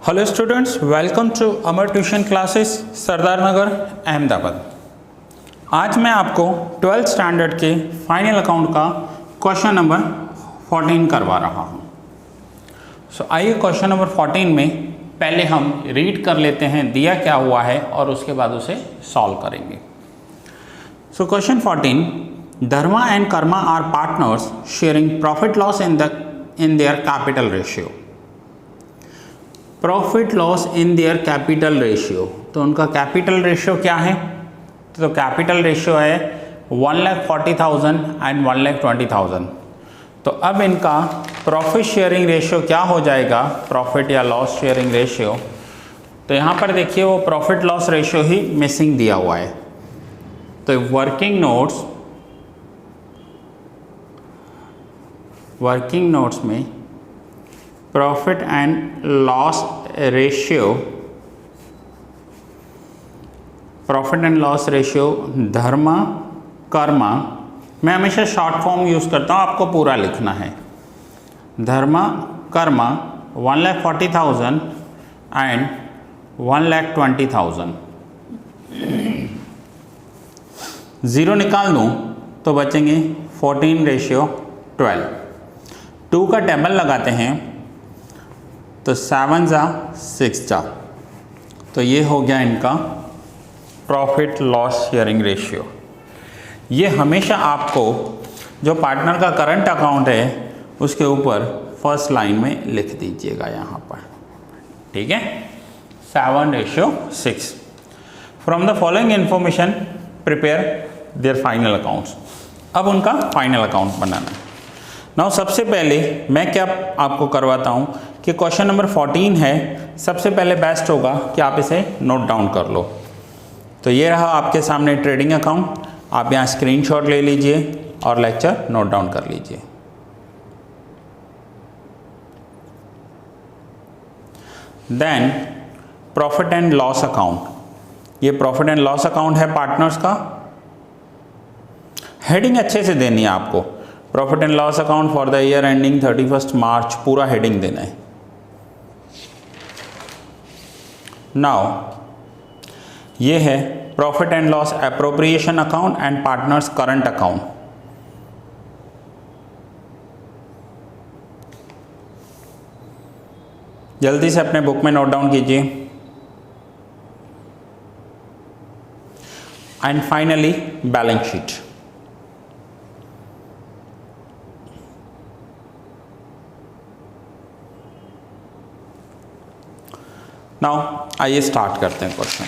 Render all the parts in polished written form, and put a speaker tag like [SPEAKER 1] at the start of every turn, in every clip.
[SPEAKER 1] Hello students, welcome to Amar tuition classes Sardar Nagar Ahmedabad. आज मैं आपको 12th स्टैंडर्ड के फाइनल अकाउंट का क्वेश्चन नंबर 14 करवा रहा हूँ। आइए क्वेश्चन नंबर 14 में पहले हम रीड कर लेते हैं दिया क्या हुआ है और उसके बाद उसे सॉल्व करेंगे। Question 14, Dharma and Karma are partners sharing profit loss in their capital ratio. Profit loss in their capital ratio, तो उनका कैपिटल रेशियो क्या है? तो कैपिटल रेशियो है 1,40,000 एंड 1,20,000। तो अब इनका प्रॉफिट शेयरिंग रेशियो क्या हो जाएगा? प्रॉफिट या लॉस शेयरिंग रेशियो, तो यहाँ पर देखिए वो प्रॉफिट लॉस रेशियो ही मिसिंग दिया हुआ है। तो वर्किंग नोट्स में प्रॉफिट एंड लॉस रेशियो धर्मा कर्मा, मैं हमेशा शॉर्ट फॉर्म यूज़ करता हूँ, आपको पूरा लिखना है। धर्मा कर्मा 1,40,000 एंड 1,20,000। ज़ीरो निकाल दूँ तो बचेंगे 14:12। 2 का टेबल लगाते हैं तो 7 जा 6 जा, तो ये हो गया इनका प्रॉफिट लॉस शेयरिंग रेशियो। ये हमेशा आपको जो पार्टनर का करंट अकाउंट है उसके ऊपर फर्स्ट लाइन में लिख दीजिएगा यहाँ पर, ठीक है। 7:6। From the following information prepare their final accounts. अब उनका फाइनल अकाउंट बनाना है। नाउ सबसे पहले मैं क्या आपको करवाता हूँ कि क्वेश्चन नंबर 14 है, सबसे पहले बेस्ट होगा कि आप इसे नोट डाउन कर लो। तो ये रहा आपके सामने ट्रेडिंग अकाउंट, आप यहाँ स्क्रीनशॉट ले लीजिए और लेक्चर नोट डाउन कर लीजिए। Then profit and loss account, ये प्रॉफिट एंड लॉस अकाउंट है पार्टनर्स का। हेडिंग अच्छे से देनी है आपको, profit and loss account for the year ending 31 March, पूरा हेडिंग देना है। नाउ ये है profit and loss appropriation account and partners current account. जल्दी से अपने बुक में नोट डाउन कीजिए। And finally balance sheet. Now आइए स्टार्ट करते हैं क्वेश्चन।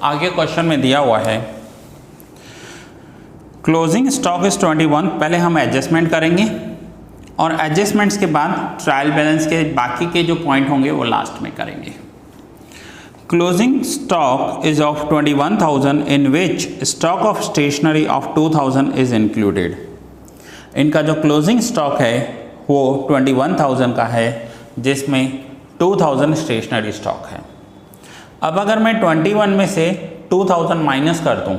[SPEAKER 1] आगे क्वेश्चन में दिया हुआ है क्लोजिंग स्टॉक इज 21। पहले हम एडजस्टमेंट करेंगे और एडजस्टमेंट्स के बाद ट्रायल बैलेंस के बाकी के जो पॉइंट होंगे वो लास्ट में करेंगे। Closing stock is of 21,000 in which stock of stationery of 2,000 is included. इनका जो क्लोजिंग स्टॉक है वो 21,000 का है, जिसमें 2,000 स्टेशनरी स्टॉक है। अब अगर मैं 21 में से 2,000 माइनस कर दूं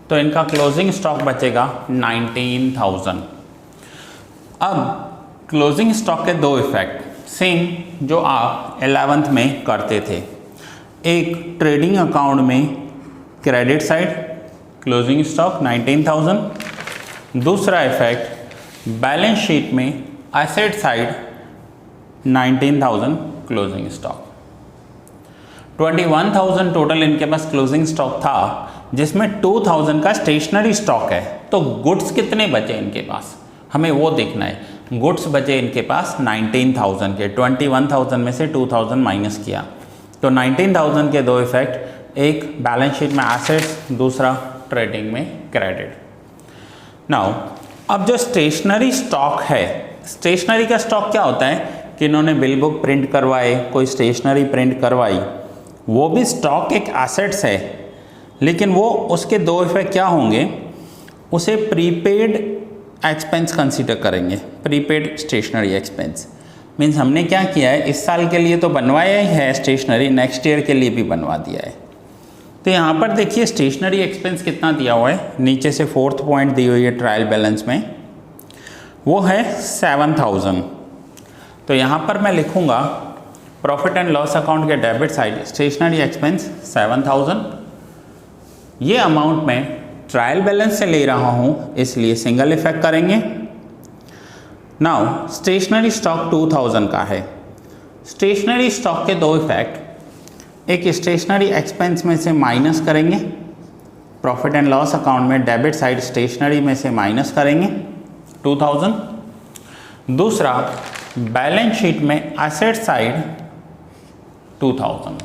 [SPEAKER 1] तो इनका क्लोजिंग स्टॉक बचेगा 19,000। अब क्लोजिंग स्टॉक के दो इफेक्ट सेम जो आप 11th में करते थे। एक ट्रेडिंग अकाउंट में क्रेडिट साइड क्लोजिंग स्टॉक 19,000, दूसरा इफेक्ट बैलेंस शीट में asset side 19,000 closing stock. 21,000 total इनके पास क्लोजिंग स्टॉक था, जिसमें 2,000 का स्टेशनरी स्टॉक है। तो गुड्स कितने बचे इनके पास, हमें वो देखना है। गुड्स बचे इनके पास 19,000 के। 21,000 में से 2,000 माइनस किया तो 19,000 के दो इफेक्ट, एक बैलेंस शीट में एसेट्स, दूसरा ट्रेडिंग में क्रेडिट। नाउ अब जो स्टेशनरी स्टॉक है, स्टेशनरी का स्टॉक क्या होता है कि इन्होंने बिल बुक प्रिंट करवाए, कोई स्टेशनरी प्रिंट करवाई, वो भी स्टॉक एक एसेट्स है, लेकिन वो उसके दो इफेक्ट क्या होंगे, उसे प्रीपेड एक्सपेंस कंसीडर करेंगे। प्रीपेड स्टेशनरी एक्सपेंस मीन्स हमने क्या किया है, इस साल के लिए तो बनवाया ही है स्टेशनरी, नेक्स्ट ईयर के लिए भी बनवा दिया है। तो यहाँ पर देखिए स्टेशनरी एक्सपेंस कितना दिया हुआ है, नीचे से 4th पॉइंट दी हुई है ट्रायल बैलेंस में। वो है 7000। तो यहाँ पर मैं लिखूँगा प्रॉफिट एंड लॉस अकाउंट के डेबिट साइड स्टेशनरी एक्सपेंस 7000। ये अमाउंट मैं ट्रायल बैलेंस से ले रहा हूँ, इसलिए सिंगल इफेक्ट करेंगे। नाउ स्टेशनरी स्टॉक 2000 का है। स्टेशनरी स्टॉक के दो इफेक्ट, एक स्टेशनरी एक्सपेंस में से माइनस करेंगे, प्रॉफिट एंड लॉस अकाउंट में डेबिट साइड स्टेशनरी में से माइनस करेंगे 2000। दूसरा बैलेंस शीट में एसेट साइड 2000,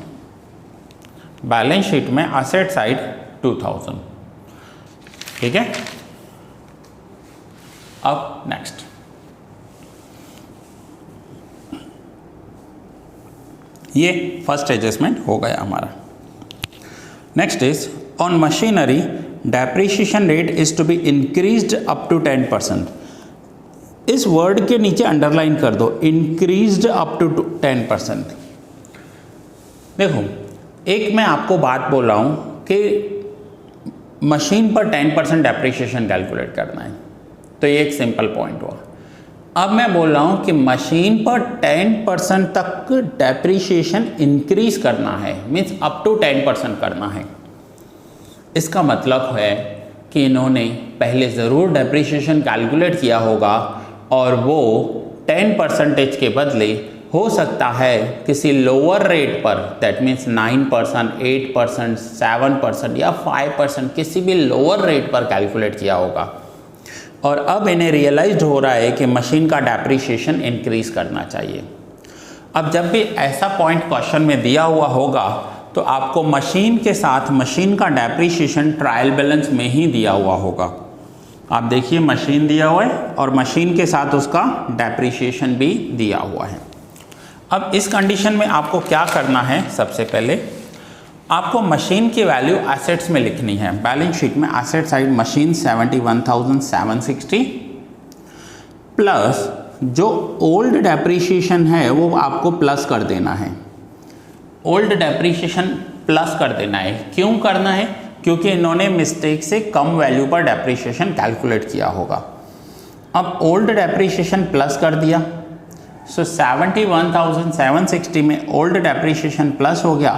[SPEAKER 1] बैलेंस शीट में एसेट साइड 2000। ठीक है। अब नेक्स्ट, ये फर्स्ट एडजस्टमेंट हो गया हमारा। Next is on machinery depreciation rate is to be increased up to 10%। इस वर्ड के नीचे अंडरलाइन कर दो, इंक्रीज्ड अप टू 10%। देखो, एक मैं आपको बात बोल रहा हूँ कि मशीन पर 10% डेप्रिसिएशन कैलकुलेट करना है, तो ये एक सिंपल पॉइंट हुआ। अब मैं बोल रहा हूँ कि मशीन पर 10% तक डेप्रिसिएशन इंक्रीज करना है, मीन्स अप टू 10% करना है। इसका मतलब है कि इन्होंने पहले ज़रूर डेप्रिसिएशन कैलकुलेट किया होगा और वो 10% के बदले हो सकता है किसी लोअर रेट पर, दैट मीन्स 9%, 8%, 7% या 5% किसी भी लोअर रेट पर कैलकुलेट किया होगा। और अब इन्हें रियलाइज हो रहा है कि मशीन का डेप्रिसिएशन इंक्रीज करना चाहिए। अब जब भी ऐसा पॉइंट क्वेश्चन में दिया हुआ होगा तो आपको मशीन के साथ मशीन का डेप्रिसिएशन ट्रायल बैलेंस में ही दिया हुआ होगा। आप देखिए, मशीन दिया हुआ है और मशीन के साथ उसका डेप्रिसिएशन भी दिया हुआ है। अब इस कंडीशन में आपको क्या करना है, सबसे पहले आपको मशीन की वैल्यू एसेट्स में लिखनी है। बैलेंस शीट में एसेट साइड मशीन 71,760 प्लस जो ओल्ड डेप्रिसिएशन है वो आपको प्लस कर देना है। ओल्ड डेप्रिसिएशन प्लस कर देना है। क्यों करना है? क्योंकि इन्होंने मिस्टेक से कम वैल्यू पर डेप्रिसिएशन कैलकुलेट किया होगा। अब ओल्ड डेप्रिसिएशन प्लस कर दिया, सो 71,760 में ओल्ड डेप्रिसिएशन प्लस हो गया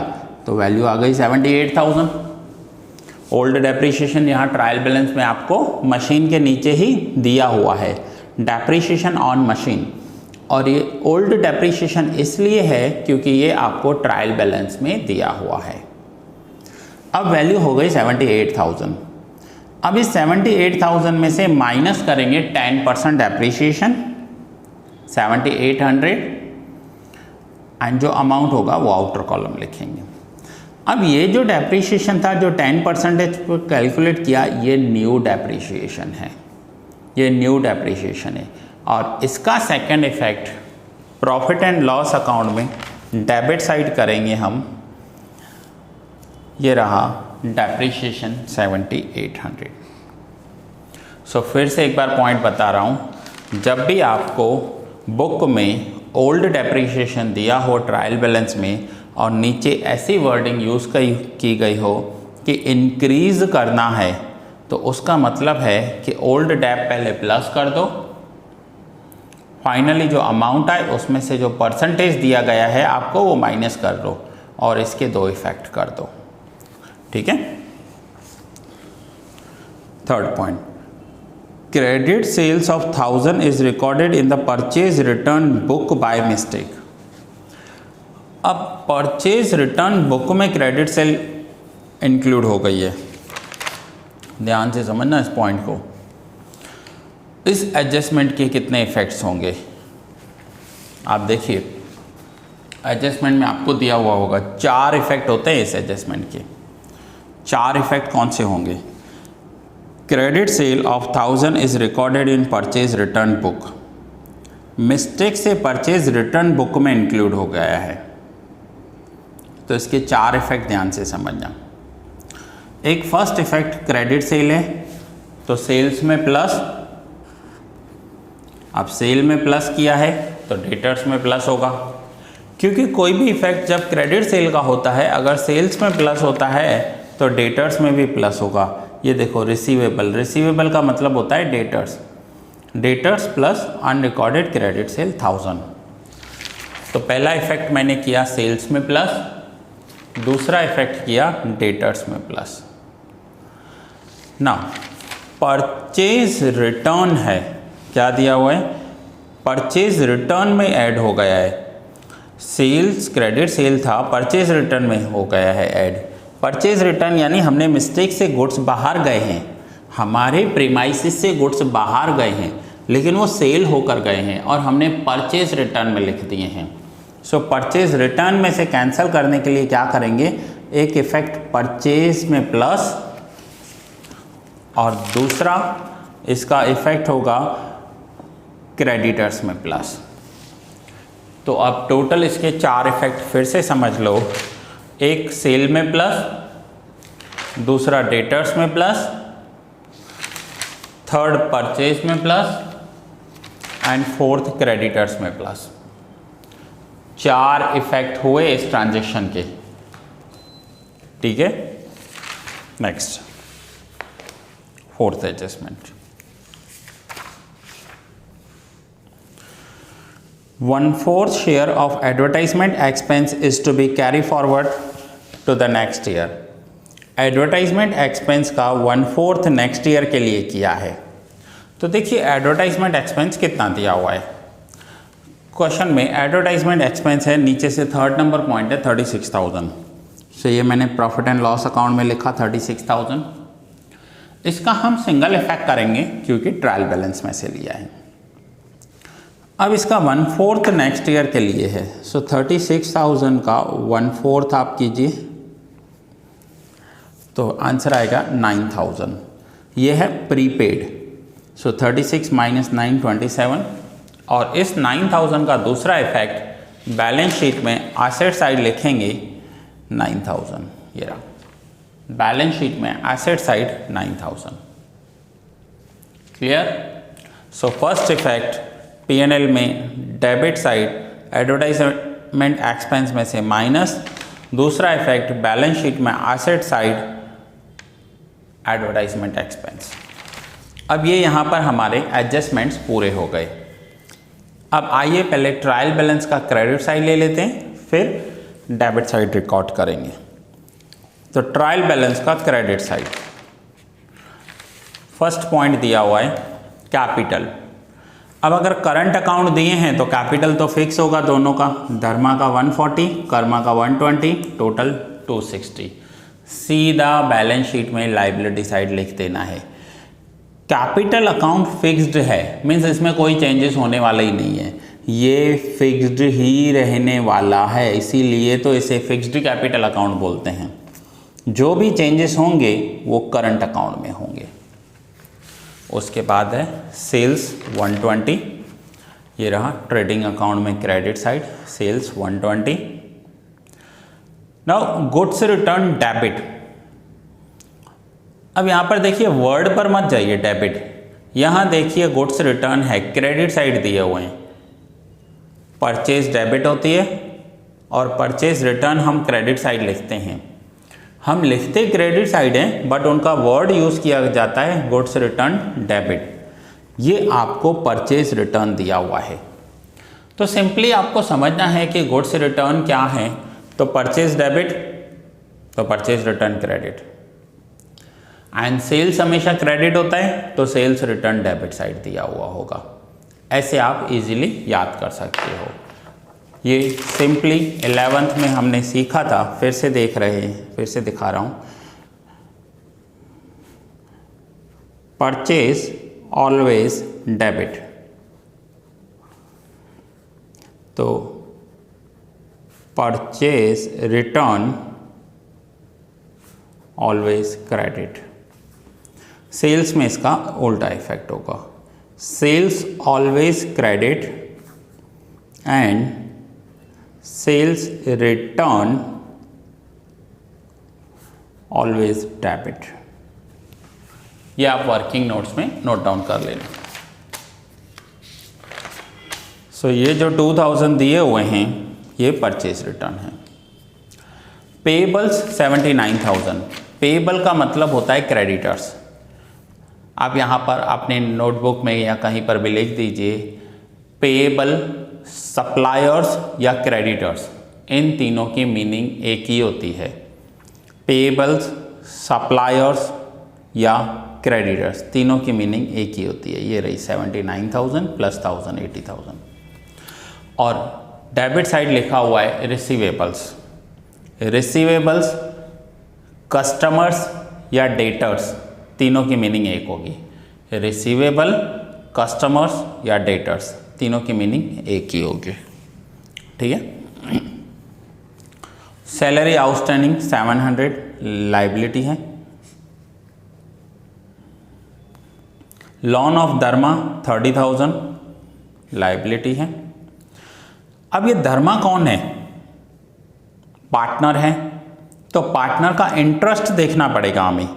[SPEAKER 1] तो वैल्यू आ गई 78,000। ओल्ड डेप्रिसिएशन यहाँ ट्रायल बैलेंस में आपको मशीन के नीचे ही दिया हुआ है, डेप्रिसिएशन ऑन मशीन। और ये ओल्ड डेप्रिसिएशन इसलिए है क्योंकि ये आपको ट्रायल बैलेंस में दिया हुआ है। अब वैल्यू हो गई 78,000। अब इस 78,000 में से माइनस करेंगे 10% डेप्रिसिएशन 7800 एंड जो अमाउंट होगा वो आउटर कॉलम लिखेंगे। अब ये जो डेप्रिसिएशन था जो 10% पर कैलकुलेट किया, ये न्यू डेप्रिसिएशन है, ये न्यू डेप्रिसिएशन है। और इसका second effect profit and loss account में डेबिट साइड करेंगे हम। ये रहा डेप्रिसिएशन 7800। सो फिर से एक बार पॉइंट बता रहा हूँ, जब भी आपको बुक में ओल्ड डेप्रिसिएशन दिया हो ट्रायल बैलेंस में और नीचे ऐसी वर्डिंग यूज़ की गई हो कि इंक्रीज़ करना है, तो उसका मतलब है कि ओल्ड डेप पहले प्लस कर दो, फाइनली जो अमाउंट आए उसमें से जो परसेंटेज दिया गया है आपको वो माइनस कर दो और इसके दो इफेक्ट कर दो। ठीक है। Third point, credit sales of 1000 is recorded in the purchase return book by mistake. अब परचेज रिटर्न बुक में क्रेडिट सेल इंक्लूड हो गई है। ध्यान से समझना इस पॉइंट को। इस एडजस्टमेंट के कितने इफेक्ट्स होंगे आप देखिए। एडजस्टमेंट में आपको दिया हुआ होगा 4 इफेक्ट होते हैं इस एडजस्टमेंट के। 4 इफेक्ट कौन से होंगे? Credit sale of 1000 is recorded in purchase return book, mistake से परचेज रिटर्न बुक में इंक्लूड हो गया है। तो इसके 4 इफेक्ट ध्यान से समझना। एक फर्स्ट इफेक्ट क्रेडिट सेल है, तो सेल्स में प्लस, अब सेल में प्लस किया है तो डेटर्स में प्लस होगा, क्योंकि कोई भी इफेक्ट जब क्रेडिट सेल का होता है अगर सेल्स में प्लस होता है तो डेटर्स में भी प्लस होगा। ये देखो रिसीवेबल, रिसीवेबल का मतलब होता है debtors. Debtors plus unrecorded credit sale 1000। तो पहला इफेक्ट मैंने किया सेल्स में प्लस, दूसरा इफेक्ट किया डेटर्स में प्लस। ना परचेज रिटर्न है, क्या दिया हुआ है, परचेज रिटर्न में ऐड हो गया है। सेल्स क्रेडिट सेल था, परचेज रिटर्न में हो गया है ऐड। परचेज रिटर्न यानी हमने मिस्टेक से गुड्स बाहर गए हैं, हमारे प्रीमाइसिस से गुड्स बाहर गए हैं लेकिन वो सेल होकर गए हैं और हमने परचेज रिटर्न में लिख दिए हैं। सो परचेज रिटर्न में से कैंसिल करने के लिए क्या करेंगे, एक इफेक्ट परचेज में प्लस और दूसरा इसका इफेक्ट होगा क्रेडिटर्स में प्लस। तो अब टोटल इसके 4 इफेक्ट फिर से समझ लो, एक सेल में प्लस, दूसरा डेटर्स में प्लस, थर्ड परचेज में प्लस एंड फोर्थ क्रेडिटर्स में प्लस। 4 इफेक्ट हुए इस ट्रांजैक्शन के, ठीक है। Next fourth adjustment, 1/4 share of advertisement expense is to be carry forward to the next year। Advertisement expense का 1/4 नेक्स्ट ईयर के लिए किया है। तो देखिए एडवर्टाइजमेंट एक्सपेंस कितना दिया हुआ है क्वेश्चन में। एडवर्टाइजमेंट एक्सपेंस है, नीचे से 3rd नंबर पॉइंट है 36,000। सो ये मैंने प्रॉफिट एंड लॉस अकाउंट में लिखा 36,000। इसका हम सिंगल इफेक्ट करेंगे क्योंकि ट्रायल बैलेंस में से लिया है। अब इसका 1/4 नेक्स्ट ईयर के लिए है। सो 36,000 का 1/4 आप कीजिए तो आंसर आएगा 9,000। ये है प्रीपेड। सो 36 माइनस 9 27। और इस 9,000 का दूसरा इफेक्ट बैलेंस शीट में एसेट साइड लिखेंगे 9,000। ये रहा बैलेंस शीट में asset side 9,000। Clear. So first effect P&L में डेबिट साइड एडवर्टाइजमेंट एक्सपेंस में से माइनस, दूसरा इफेक्ट बैलेंस शीट में एसेट साइड एडवर्टाइजमेंट एक्सपेंस। अब ये यहाँ पर हमारे एडजस्टमेंट्स पूरे हो गए। अब आइए पहले ट्रायल बैलेंस का क्रेडिट साइड ले लेते हैं, फिर डेबिट साइड रिकॉर्ड करेंगे। तो ट्रायल बैलेंस का क्रेडिट साइड, फर्स्ट पॉइंट दिया हुआ है कैपिटल। अब अगर करंट अकाउंट दिए हैं तो कैपिटल तो फिक्स होगा दोनों का, धर्मा का 140, कर्मा का 120, टोटल 260। सीधा बैलेंस शीट में लायबिलिटी साइड लिख देना है। कैपिटल अकाउंट फिक्स्ड है, मीन्स इसमें कोई चेंजेस होने वाला ही नहीं है, ये फिक्स्ड ही रहने वाला है, इसीलिए तो इसे फिक्स्ड कैपिटल अकाउंट बोलते हैं। जो भी चेंजेस होंगे वो करंट अकाउंट में होंगे। उसके बाद है सेल्स 120, ये रहा ट्रेडिंग अकाउंट में credit side sales 120। Now goods return debit. अब यहाँ पर देखिए वर्ड पर मत जाइए डेबिट, यहाँ देखिए गुड्स रिटर्न है, क्रेडिट साइड दिए हुए हैं। परचेज डेबिट होती है और परचेज रिटर्न हम क्रेडिट साइड लिखते हैं। हम लिखते क्रेडिट साइड हैं बट उनका वर्ड यूज़ किया जाता है गुड्स रिटर्न डेबिट। ये आपको परचेज रिटर्न दिया हुआ है। तो सिंपली आपको समझना है कि गुड्स रिटर्न क्या है, तो परचेज डेबिट तो purchase return credit, and sales हमेशा क्रेडिट होता है तो सेल्स रिटर्न डेबिट साइड दिया हुआ होगा। ऐसे आप इजीली याद कर सकते हो। ये सिंपली 11th में हमने सीखा था, फिर से देख रहे हैं, फिर से दिखा रहा हूँ। परचेज ऑलवेज डेबिट, तो purchase return always credit. Sales में इसका उल्टा इफेक्ट होगा, sales always credit and sales return always debit. ये आप वर्किंग नोट्स में नोट डाउन कर लेना। सो ये जो 2000 दिए हुए हैं ये परचेज रिटर्न है। पेबल्स 79,000। पेबल का मतलब होता है क्रेडिटर्स। आप यहाँ पर अपने नोटबुक में या कहीं पर भी लिख दीजिए पेएबल, सप्लायर्स या क्रेडिटर्स, इन तीनों की मीनिंग एक ही होती है। पेएबल्स, सप्लायर्स या क्रेडिटर्स, तीनों की मीनिंग एक ही होती है। ये रही 79,000 प्लस 1,000 80,000। और डेबिट साइड लिखा हुआ है रिसीवेबल्स। रिसीवेबल्स, कस्टमर्स या डेटर्स, तीनों की मीनिंग एक होगी। रिसीवेबल, कस्टमर्स या डेटर्स, तीनों की मीनिंग एक ही होगी। ठीक है। सैलरी आउटस्टैंडिंग 700 लाइबिलिटी है। लॉन ऑफ धर्मा 30,000 लाइबिलिटी है। अब ये धर्मा कौन है? पार्टनर है, तो पार्टनर का इंटरेस्ट देखना पड़ेगा हमें।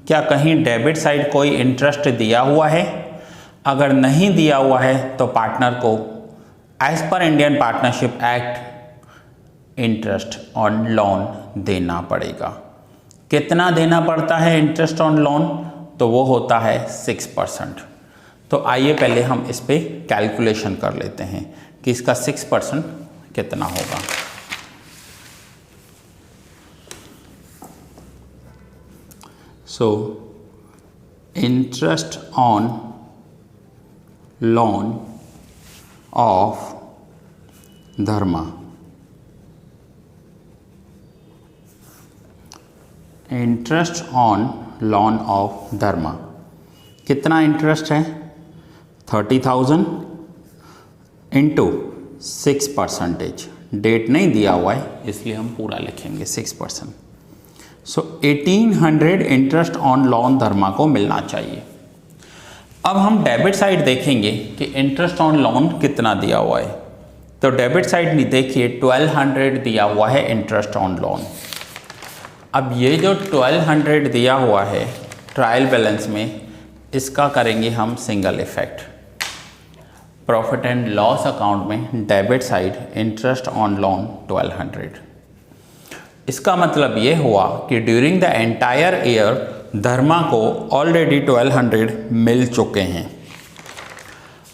[SPEAKER 1] क्या कहीं डेबिट साइड कोई इंटरेस्ट दिया हुआ है? अगर नहीं दिया हुआ है तो पार्टनर को as per Indian Partnership Act interest on loan देना पड़ेगा। कितना देना पड़ता है इंटरेस्ट ऑन लोन? तो वो होता है 6%। तो आइए पहले हम इस पे कैलकुलेशन कर लेते हैं कि इसका 6% कितना होगा। So interest on loan of Dharma, interest on loan of Dharma, कितना इंटरेस्ट है? 30,000 इंटू 6%। डेट नहीं दिया हुआ है इसलिए हम पूरा लिखेंगे 6%। सो 1800 इंटरेस्ट ऑन लोन धर्मा को मिलना चाहिए। अब हम डेबिट साइड देखेंगे कि इंटरेस्ट ऑन लोन कितना दिया हुआ है। तो डेबिट साइड नहीं, देखिए 1200 दिया हुआ है इंटरेस्ट ऑन लोन। अब ये जो 1200 दिया हुआ है ट्रायल बैलेंस में, इसका करेंगे हम single effect. Profit and loss account में debit side interest on loan 1200। इसका मतलब ये हुआ कि during the entire year Dharma को ऑलरेडी 1200 मिल चुके हैं।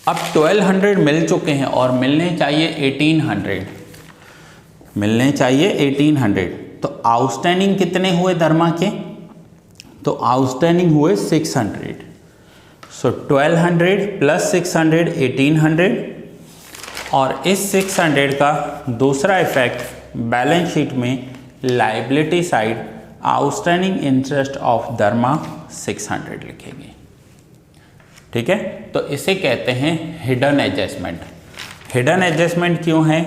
[SPEAKER 1] अब 1200 मिल चुके हैं और मिलने चाहिए 1800, मिलने चाहिए 1800। तो आउटस्टैंडिंग कितने हुए धर्मा के? तो आउटस्टैंडिंग हुए 600। So 1200 plus 600 1800। और इस 600 का दूसरा इफेक्ट बैलेंस शीट में liability side outstanding interest of Dharma 600 लिखेंगे। ठीक है, तो इसे कहते हैं हिडन एडजस्टमेंट। हिडन एडजस्टमेंट क्यों है?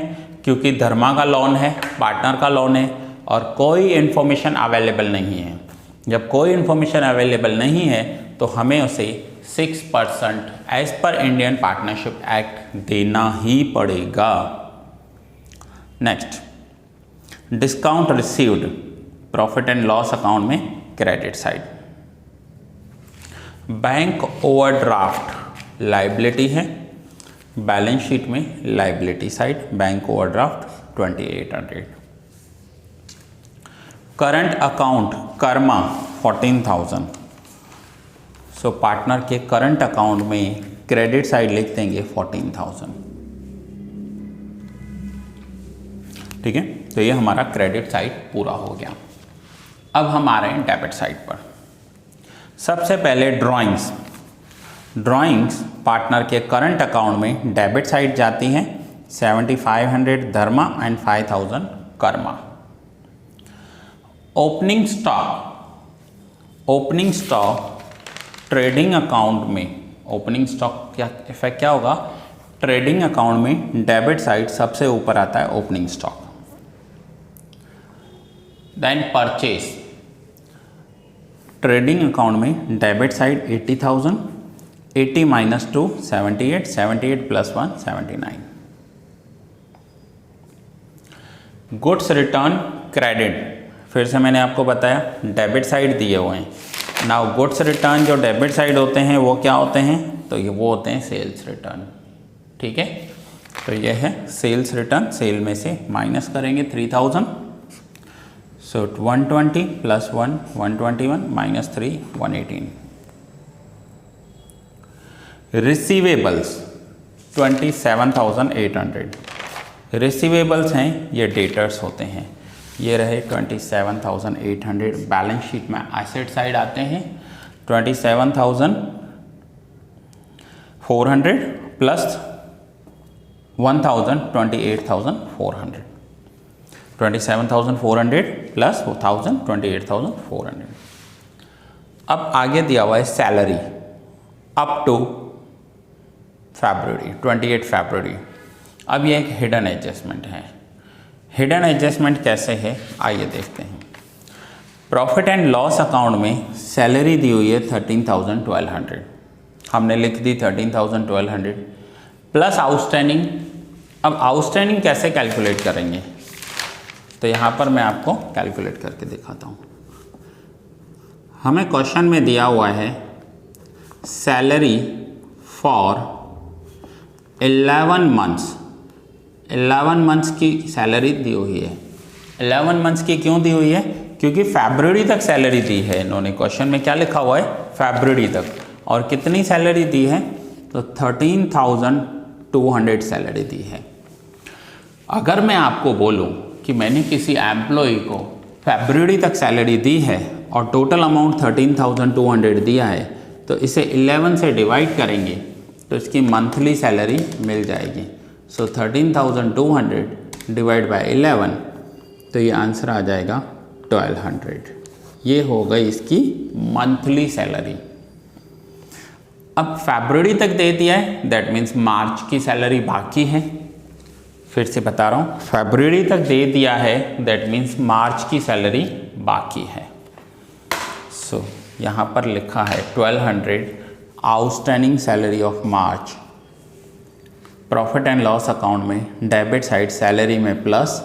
[SPEAKER 1] क्योंकि धर्मा का लोन है, पार्टनर का लोन है और कोई इन्फॉर्मेशन अवेलेबल नहीं है। जब कोई इन्फॉर्मेशन अवेलेबल नहीं है तो हमें उसे 6% as per Indian Partnership act देना ही पड़ेगा। Next, discount received profit and loss account में credit side. Bank overdraft liability है, बैलेंस शीट में liability side bank overdraft 2800। Current account Karma 14,000। So partner के करंट अकाउंट में क्रेडिट साइड लिख देंगे 14,000। ठीक है, तो ये हमारा क्रेडिट साइड पूरा हो गया। अब हम आ रहे हैं डेबिट साइड पर। सबसे पहले ड्राइंग्स। ड्राइंग्स पार्टनर के करंट अकाउंट में डेबिट साइड जाती हैं 7500 Dharma and 5000 Karma. Opening stock, opening stock trading account में, ओपनिंग स्टॉक क्या इफेक्ट क्या होगा? ट्रेडिंग अकाउंट में डेबिट साइड सबसे ऊपर आता है opening stock. Then purchase, trading account में debit side 80,000, 80 minus 2 78, 78 plus 1 79। Goods return credit, फिर से मैंने आपको बताया डेबिट साइड दिए हुए हैं। नाउ गुड्स रिटर्न जो डेबिट साइड होते हैं वो क्या होते हैं? तो ये वो होते हैं सेल्स रिटर्न। ठीक है, तो ये है सेल्स रिटर्न। सेल में से माइनस करेंगे 3000। सो 120 प्लस 1 121 माइनस 3 118। रिसीवेबल्स 27,800 रिसीवेबल्स हैं, ये डेटर्स होते हैं। ये रहे 27,800। बैलेंस शीट में एसेट साइड आते हैं 27,400 प्लस 1,000 28,400। 27,400 प्लस 1,000 28,400। अब आगे दिया हुआ है सैलरी अप टू फरवरी 28 फरवरी। अब ये एक हिडन एडजस्टमेंट है। हिडन एडजस्टमेंट कैसे है आइए देखते हैं। प्रॉफिट एंड लॉस अकाउंट में सैलरी दी हुई है 13,1200, हमने लिख दी 13,1200 प्लस आउटस्टैंडिंग। अब आउटस्टैंडिंग कैसे कैलकुलेट करेंगे, तो यहाँ पर मैं आपको कैलकुलेट करके दिखाता हूँ। हमें क्वेश्चन में दिया हुआ है सैलरी फॉर 11 मंथ्स। 11 मंथ्स की सैलरी दी हुई है। 11 मंथ्स की क्यों दी हुई है, क्योंकि फरवरी तक सैलरी दी है इन्होंने। क्वेश्चन में क्या लिखा हुआ है, फरवरी तक। और कितनी सैलरी दी है, तो 13,200 सैलरी दी है। अगर मैं आपको बोलूं कि मैंने किसी एम्प्लॉय को फरवरी तक सैलरी दी है और टोटल अमाउंट 13,200 दिया है, तो इसे 11 से डिवाइड करेंगे तो इसकी मंथली सैलरी मिल जाएगी। सो 13,200 डिवाइड बाय 11, तो ये आंसर आ जाएगा 1200। ये हो गई इसकी मंथली सैलरी। अब फरवरी तक दे दिया है, दैट मीन्स मार्च की सैलरी बाकी है। फिर से बता रहा हूँ, फरवरी तक दे दिया है, दैट मीन्स मार्च की सैलरी बाकी है। सो यहाँ पर लिखा है 1200 outstanding salary of March. Profit and loss account में डेबिट साइड सैलरी में प्लस,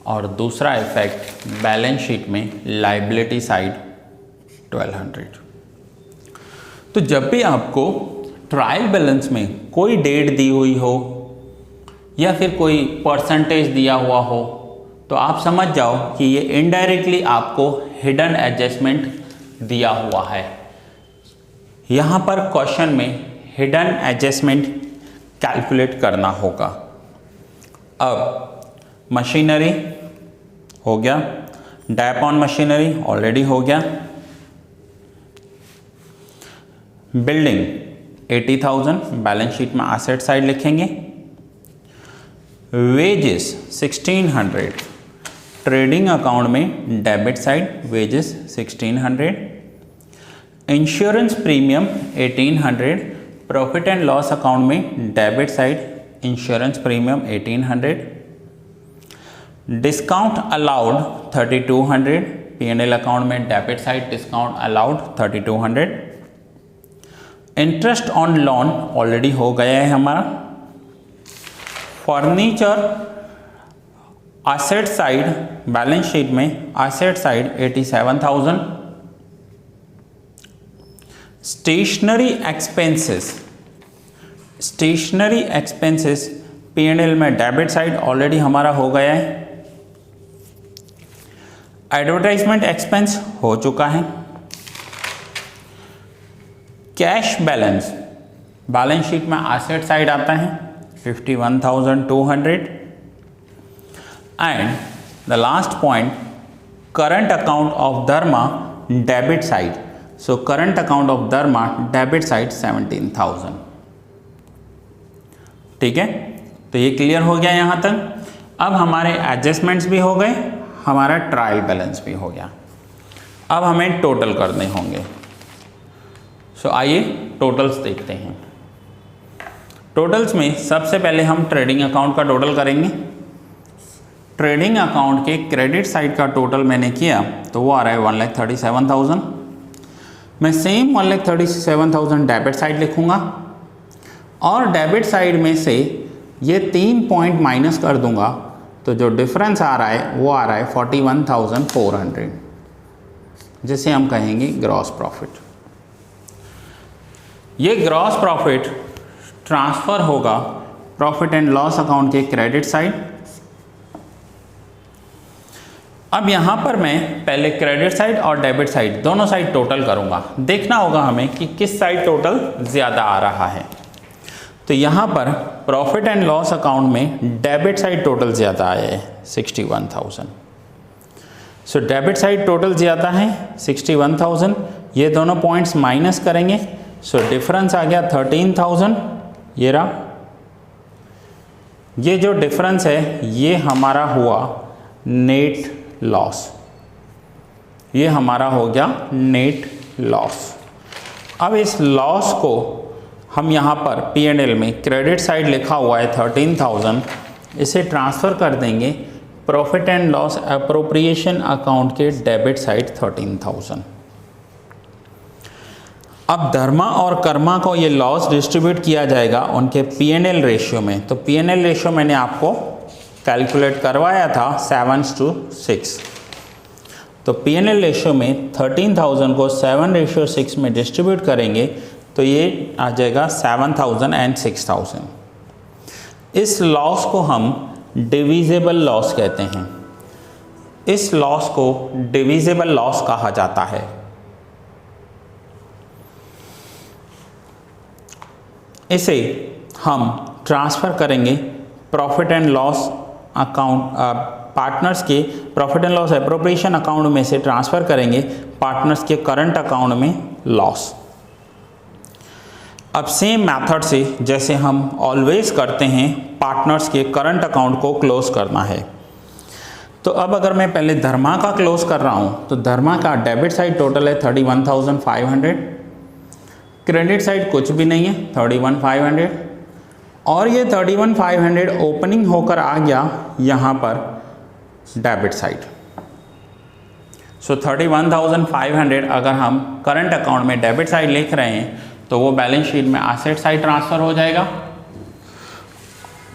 [SPEAKER 1] और दूसरा इफेक्ट बैलेंस शीट में लायबिलिटी साइड 1200। तो जब भी आपको ट्रायल बैलेंस में कोई डेट दी हुई हो या फिर कोई परसेंटेज दिया हुआ हो, तो आप समझ जाओ कि ये इनडायरेक्टली आपको हिडन एडजस्टमेंट दिया हुआ है। यहाँ पर क्वेश्चन में हिडन एडजस्टमेंट कैलकुलेट करना होगा। अब मशीनरी हो गया, डैप ऑन मशीनरी ऑलरेडी हो गया, बिल्डिंग 80,000 बैलेंस शीट में एसेट साइड लिखेंगे, वेजेस 1600 ट्रेडिंग अकाउंट में debit side wages 1600, insurance premium 1800 profit and loss account में debit side insurance premium 1800, discount allowed 3200 P&L account में debit side discount allowed 3200, interest on loan already हो गया है हमारा, furniture asset side balance sheet में asset side 87,000, stationery expenses P&L में debit side already हमारा हो गया है, एडवर्टाइजमेंट एक्सपेंस हो चुका है, कैश बैलेंस बैलेंस शीट में एसेट साइड आता है 51,200, and the last point current account of Dharma debit side. So current account of Dharma debit side 17,000। ठीक है, तो ये क्लियर हो गया यहाँ तक। अब हमारे एडजस्टमेंट्स भी हो गए, हमारा ट्रायल बैलेंस भी हो गया। अब हमें टोटल करने होंगे। सो आइए टोटल्स देखते हैं। टोटल्स में सबसे पहले हम ट्रेडिंग अकाउंट का टोटल करेंगे। ट्रेडिंग अकाउंट के क्रेडिट साइड का टोटल मैंने किया तो वो आ रहा है 1,37,000। मैं सेम 1,37,000 डेबिट साइड लिखूँगा और डेबिट साइड में से ये 3 पॉइंट माइनस कर दूंगा, तो जो डिफरेंस आ रहा है वो आ रहा है 41,400, जिसे हम कहेंगे ग्रॉस प्रॉफिट। ये ग्रॉस प्रॉफिट ट्रांसफ़र होगा प्रॉफिट एंड लॉस अकाउंट के क्रेडिट साइड। अब यहाँ पर मैं पहले क्रेडिट साइड और डेबिट साइड दोनों साइड टोटल करूँगा। देखना होगा हमें कि किस साइड टोटल ज़्यादा आ रहा है। तो यहाँ पर प्रॉफिट एंड लॉस अकाउंट में डेबिट साइड टोटल ज़्यादा आया है 61,000। सो डेबिट साइड टोटल ज़्यादा है 61,000। ये दोनों पॉइंट्स माइनस करेंगे, सो डिफरेंस आ गया 13,000। ये रहा, ये जो डिफरेंस है ये हमारा हुआ नेट लॉस, ये हमारा हो गया नेट लॉस। अब इस लॉस को हम यहाँ पर P&L में क्रेडिट साइड लिखा हुआ है 13,000, इसे ट्रांसफ़र कर देंगे profit and loss appropriation account के डेबिट साइड 13,000। अब धर्मा और कर्मा को ये लॉस डिस्ट्रीब्यूट किया जाएगा उनके P&L रेशियो में। तो P&L रेशियो मैंने आपको कैलकुलेट करवाया था 7:6। तो P&L रेशियो में 13,000 को 7:6 में डिस्ट्रीब्यूट करेंगे तो ये आ जाएगा 7,000 एंड 6,000। इस लॉस को हम डिविजिबल लॉस कहते हैं। इस लॉस को डिविजिबल लॉस कहा जाता है। इसे हम ट्रांसफ़र करेंगे profit and loss account, partners के profit and loss appropriation account में से ट्रांसफ़र करेंगे पार्टनर्स के करंट अकाउंट में लॉस। अब सेम मेथड से जैसे हम ऑलवेज करते हैं पार्टनर्स के करंट अकाउंट को क्लोज करना है। तो अब अगर मैं पहले धर्मा का क्लोज कर रहा हूँ तो धर्मा का डेबिट साइड टोटल है 31,500, क्रेडिट साइड कुछ भी नहीं है 31,500, और ये 31,500 ओपनिंग होकर आ गया यहाँ पर डेबिट साइड। सो 31,500 अगर हम करंट अकाउंट में डेबिट साइड लिख रहे हैं तो वो बैलेंस शीट में एसेट साइड ट्रांसफ़र हो जाएगा।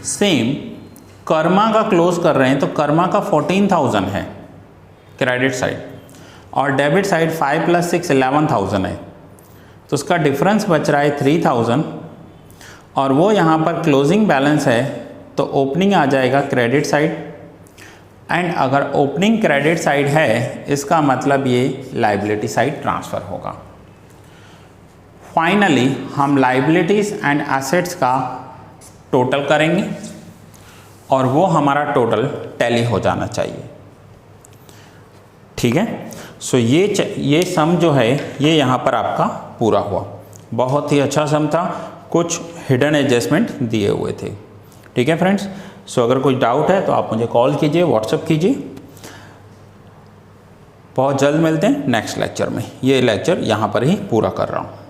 [SPEAKER 1] सेम कर्मा का क्लोज कर रहे हैं तो कर्मा का 14,000 है क्रेडिट साइड और डेबिट साइड 5 + 6 11,000 है। तो उसका डिफरेंस बच रहा है 3,000 और वो यहाँ पर क्लोजिंग बैलेंस है तो ओपनिंग आ जाएगा क्रेडिट साइड। एंड अगर ओपनिंग क्रेडिट साइड है इसका मतलब ये लाइबिलिटी साइड ट्रांसफ़र होगा। फाइनली हम लाइबिलिटीज़ एंड एसेट्स का टोटल करेंगे और वो हमारा टोटल टैली हो जाना चाहिए। ठीक है, सो ये सम जो है ये यहाँ पर आपका पूरा हुआ। बहुत ही अच्छा सम था, कुछ हिडन एडजस्टमेंट दिए हुए थे। ठीक है फ्रेंड्स, सो अगर कोई डाउट है तो आप मुझे कॉल कीजिए, व्हाट्सएप कीजिए। बहुत जल्द मिलते हैं नेक्स्ट लेक्चर में। ये लेक्चर यहाँ पर ही पूरा कर रहा हूँ।